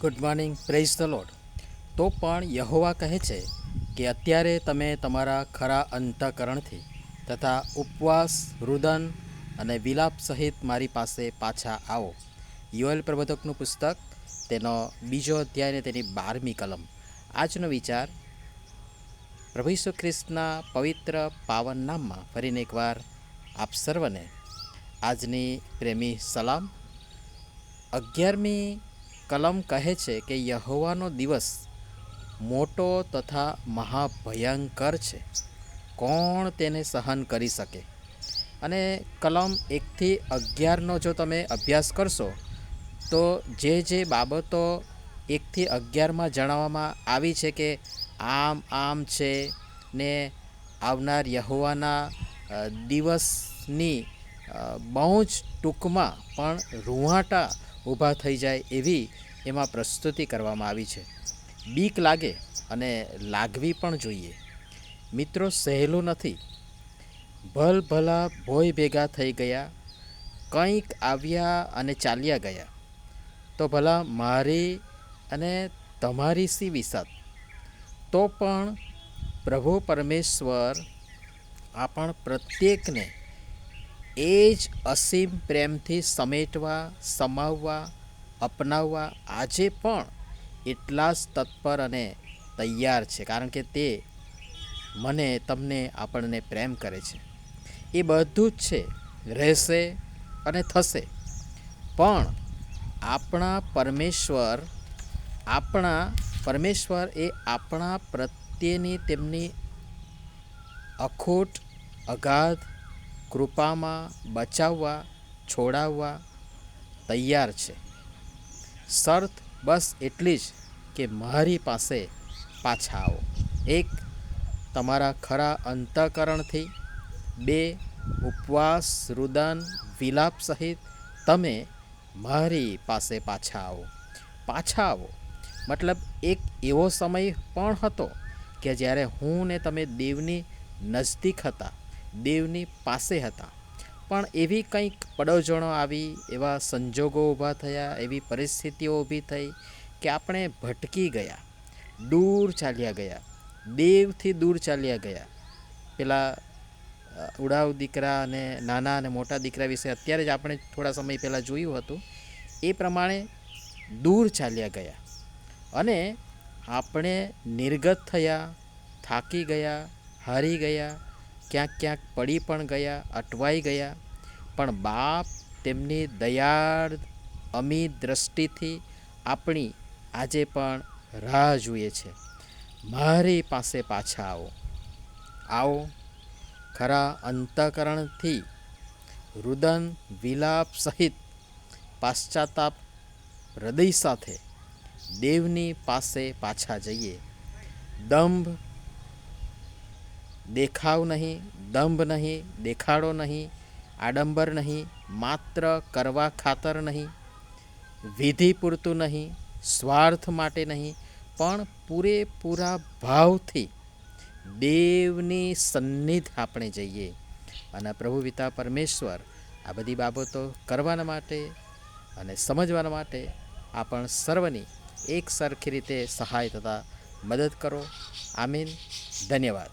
Good morning, praise the lord. તો પણ યહોવા કહે છે કે અત્યારે તમે તમારા ખરા અંતઃકરણથી તથા ઉપવાસ, રુદન અને વિલાપ સહિત મારી પાસે પાછા આવો. યોએલ પ્રબોધકનું પુસ્તક, તેનો 2 અધ્યાય અને તેની 12મી કલમ. આજનો વિચાર પ્રભુ ઈસુ ખ્રિસ્તના પવિત્ર પાવન નામમાં ફરીને એકવાર આપ સર્વને આજની પ્રેમી સલામ. 11મી કલમ કહે છે કે યહોવાનો દિવસ મોટો તથા મહાભયંકર છે, કોણ તેને સહન કરી શકે? અને કલમ 1થી 11નો જો તમે અભ્યાસ કરશો તો જે બાબતો 1થી 11માં જણાવવામાં આવી છે કે આમ છે ને આવનાર યહોવાના દિવસની બહુ જ ટૂંકમાં પણ રૂંવાટા ઊભા થઈ જાય એવી એમાં પ્રસ્તુતિ કરવામાં આવી છે. બીક લાગે અને લાગવી પણ જોઈએ. મિત્રો, સહેલું નથી. ભલભલા ભોય ભેગા થઈ ગયા, કંઈક આવ્યા અને ચાલ્યા ગયા. તો ભલા મારી અને તમારી સી વિસાત. તો પણ પ્રભુ પરમેશ્વર આપણ પ્રત્યેકને એ જ અસીમ પ્રેમથી સમેટવા, સમાવવા, અપનાવવા આજે પણ એટલા જ તત્પર અને તૈયાર છે, કારણ કે તે મને, તમને, આપણને પ્રેમ કરે છે. એ બધું જ છે, રહેશે અને થશે. પણ આપણા પરમેશ્વર એ આપણા પ્રત્યેની તેમની અખૂટ અગાધ કૃપામાં બચાવવા, છોડાવવા તૈયાર છે. શરત બસ એટલી જ કે મારી પાસે પાછા આવો. 1, તમારા ખરા અંતઃકરણથી. 2, ઉપવાસ, રુદન, વિલાપ સહિત તમે મારી પાસે પાછા આવો. પાછા આવો મતલબ એક એવો સમય પણ હતો કે જ્યારે હું ને તમે દેવની નજદીક હતા, દેવની પાસે હતા. પણ એવી કંઈક પડોજણો આવી, એવા સંજોગો ઊભા થયા, એવી પરિસ્થિતિઓ ઊભી થઈ કે આપણે ભટકી ગયા, દૂર ચાલ્યા ગયા, દેવથી દૂર ચાલ્યા ગયા. પેલા ઉડાવ દીકરા અને નાના અને મોટા દીકરા વિશે અત્યારે જ આપણે થોડા સમય પહેલાં જોયું હતું. એ પ્રમાણે દૂર ચાલ્યા ગયા અને આપણે નિર્ગત થયા, થાકી ગયા, હારી ગયા, ક્યાંક પડી પણ ગયા, અટવાઈ ગયા. પણ બાપ તેમની દયાળ અમી દ્રષ્ટિથી આપણી આજે પણ રાહ જુએ છે. મારી પાસે પાછા આવો. આવો ખરા અંતઃકરણથી, રુદન, વિલાપ સહિત પાશ્ચાતાપ હૃદય સાથે દેવની પાસે પાછા જઈએ. દેખાવ નહીં, દંભ નહીં, દેખાડો નહીં, આડંબર નહીં, માત્ર કરવા ખાતર નહીં, વિધિ પૂરતું નહીં, સ્વાર્થ માટે નહીં, પણ પૂરેપૂરા ભાવથી દેવની સન્નિધ આપણે જઈએ. અને પ્રભુ પિતા પરમેશ્વર આ બધી બાબતો કરવાના માટે અને સમજવાના માટે આપણ સર્વની એક સરખી રીતે સહાય તથા મદદ કરો. આમીન. ધન્યવાદ.